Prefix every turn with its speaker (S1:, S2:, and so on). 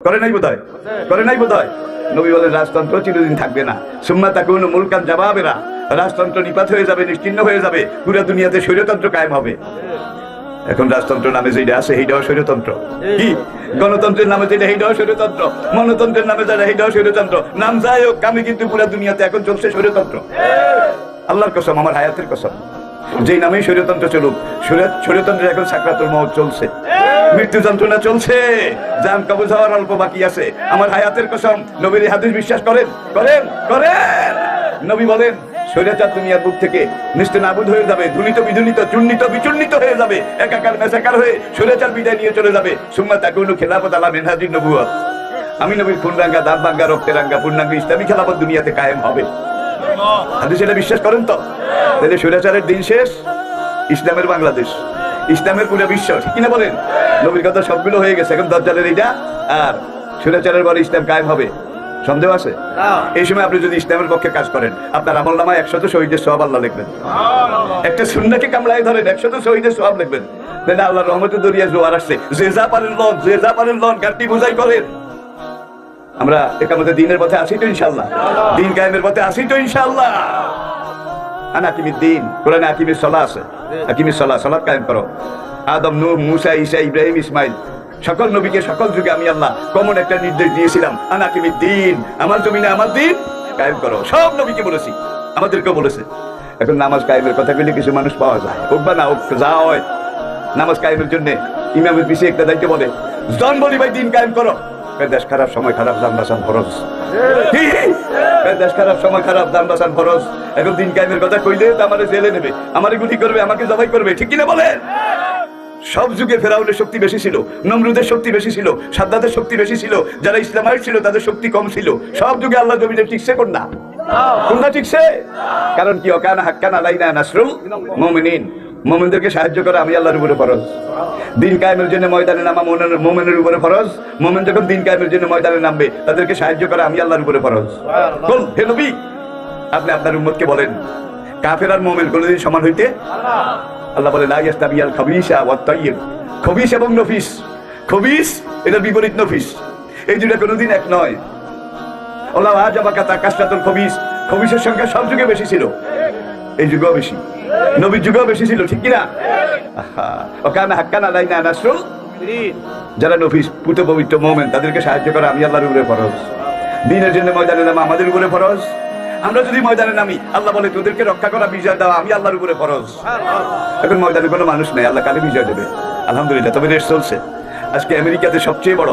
S1: করে নাই বোধহয়, করে নাই বোধহয়। নবী বলেন রাজতন্ত্র চিরদিন থাকবে না। সুম্মা তাকুনু মুলকান জাবাবিরা, রাজতন্ত্র নিপাত হয়ে যাবে, নিশ্চিহ্ন হয়ে যাবে, পুরো দুনিয়াতে স্বৈরতন্ত্র কায়েম হবে। এখন রাজতন্ত্র নামে যেটা আছে সেইটাও স্বৈরতন্ত্র। কি গণতন্ত্রের নামে যেটা সেইটাও স্বৈরতন্ত্র, মনতন্ত্রের নামে যারা সেইটাও স্বৈরতন্ত্র। নাম যাই হোক, আমি কিন্তু পুরো দুনিয়াতে এখন চলছে স্বৈরতন্ত্র। আল্লাহর কসম, আমার হায়াতের কসম, যেই নামেই স্বৈরতন্ত্র চলুক, স্বৈরতন্ত্রের এখন সাকরাতুল মউত চলছে, মৃত্যু যন্ত্রণা চলছে, জান কবজ হওয়ার অল্প বাকি আছে। আমার হায়াতের কসম, নবীর হাদিস বিশ্বাস করেন, করেন, করেন। নবী বলেন স্বৈরাচার দুনিয়ার বুক থেকে নিস্তেনাবুদ হয়ে যাবে, ধুলিত বিধুলিত, চূর্ণিত বিচূর্ণিত হয়ে যাবে, একাকার মেসাকার হয়ে স্বৈরাচার বিদায় নিয়ে চলে যাবে। সুম্মা তাকুনু খিলাফত আলা মিনহাজিন নবুওয়াত, আমি নবীর খুন রাঙ্গা, দাঁত ভাঙ্গা, রক্তে রাঙ্গা পূর্ণাঙ্গ ইসলামী খেলাফত দুনিয়াতে কায়েম হবে। হাদিস এটা বিশ্বাস করেন তো? তাহলে স্বৈরাচারের দিন শেষ, ইসলামের বাংলাদেশ, ইসলামের পুরো বিশ্ব, ঠিক কিনা বলেন? নবীর কথা সবগুলো হয়ে গেছে, এখন দাজ্জালের এইটা আর স্বৈরাচারের পরে ইসলাম কায়েম হবে, সন্দেহ আছে? এই সময় আপনি যদি ইসলামের পক্ষে কাজ করেন, আপনার আমলনামায় 100 শহীদের সওয়াব আল্লাহ লিখবেন। একটা সুন্নাহকে কামলায় ধরেন, 100 শহীদের সওয়াব লিখবেন। তাহলে আল্লাহর রহমতের দরিয়া জোয়ার আসছে, যে যা পারেন লন, যে যা পারেন লন, গাড়ি বোঝাই করেন। আমরা একামতে দিনের পথে আসি তো ইনশাআল্লাহ, দিন কায়েমের পথে আসি তো ইনশাআল্লাহ। আনা হাকিমিদ দিন, কোরআনে হাকিমিস সালাহ আছে, হাকিমিস সালাহ, সালাত কায়েম করো। আদম, নূহ, মুসা, ঈসা, ইব্রাহিম, ইসমাইল, সকল নবীকে সকল যুগে আমি আল্লাহ কমন একটা নির্দেশ দিয়েছিলাম, আনা হাকিমিদ দিন, আমার জমিনে আমার দিন কায়েম করো। সব নবীকে বলেছি, আমাদেরকেও বলেছে। এখন নামাজ কায়েমের কথা বলে কিছু মানুষ পাওয়া যায়, হোক বা না হোক, যা হয় নামাজ কায়েমের জন্য ইমামের পিছিয়ে একটা দায়িত্ব বলে, জন বলি ভাই দিন কায়েম করো। দেশ খারাপ, সময় খারাপ, জান বাঁচান ফরজ। দেশ খারাপ, সময় খারাপ, জান বাঁচান ফরজ। এখন দিন কায়েমের কথা কইলে তো আমারে জেলে নেবে, আমারে গুলি করবে, আমাকে জবাই করবে, ঠিক কিনা বলেন? সব যুগে ফেরাউনের শক্তি বেশি ছিল, নমরুদের শক্তি বেশি ছিল, সাদ্দাতের শক্তি বেশি ছিল, যারা ইসলামাইট ছিল তাদের শক্তি কম ছিল। সব যুগে আল্লাহ জমিনে টিকছে কোনটা? কোনটা টিকছে? কারণ কি? ওয়াকানা হাক্কান আলাইনা নাসরুল মুমিনিন, মুমিনদেরকে সাহায্য করা আমি আল্লাহর উপরে ফরজ। দিন কায়েমের জন্য ময়দানে নামা মুমিনের উপরে ফরজ। মুমিন যখন দিন কায়েমের জন্য ময়দানে নামবে, তাদেরকে সাহায্য করা আমি আল্লাহর উপরে ফরজ। বল হে নবী, আপনি আপনার উম্মতকে বলেন কাফের আর মুমিন কোনদিন সমান হইতে? আল্লাহ বলে লা ইয়াস্তাবিয়াল খাবিসা ওয়াত তাইয়্যিব, খবিস এবং নফিস। খবিস এটা বিপরীত নফিস, এই দুটো কোনদিন এক নয়। আল্লাহ আজাবাকা তাকাসরাতুল খবিস, খবিসের সংখ্যা সব যুগে বেশি ছিল, এই যুগেও বেশি, নবীর যুগেও বেশি ছিল, ঠিক কিনা? ওয়াকানা হাক্কান আলাইনা নাসরুল, যারা নফিস পুত পবিত্র মুমিন তাদেরকে সাহায্য করা আমি আল্লাহর উপরে ফরজ। দিনের জন্য ময়দানে নামা আমাদের উপরে ফরজ। আমরা যদি ময়দানে নামি, আল্লাহ বলে তোদেরকে রক্ষা করা, বিজয় দেওয়া আমি আল্লাহর উপরে ফরজ। এখন ময়দানে কোনো মানুষ নেই, আল্লাহ কালে বিজয় দেবে। আলহামদুলিল্লাহ, তবে রেস চলছে। আজকে আমেরিকাতে সবচেয়ে বড়